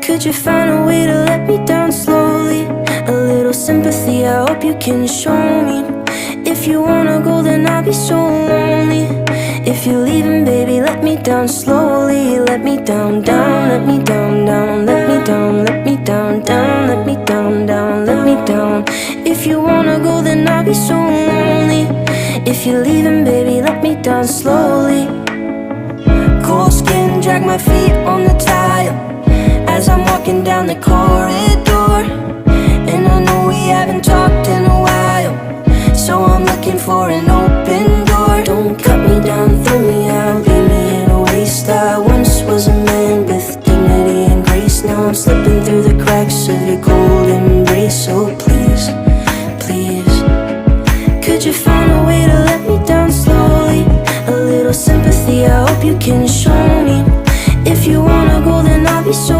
Could you find a way to let me down slowly? A little sympathy, I hope you can show me. If you wanna go, then I'll be so lonely. If you're leaving, baby, let me down slowly. Let me down, down, let me down, down. Let me down, let me down, down. Let me down, down, let me down. If you wanna go, then I'll be so lonely. If you're leaving, baby, let me down slowly. Cold skin, drag my feet on the tile as I'm walking down the corridor. And I know we haven't talked in a while, so I'm looking for an open door. Don't cut me down, throw me out, leave me in a waste. I once was a man with dignity and grace. Now I'm slipping through the cracks of your cold embrace. So please, please, could you find a way to let me down slowly? A little sympathy, I hope you can show me. If you wanna go, then I'll be so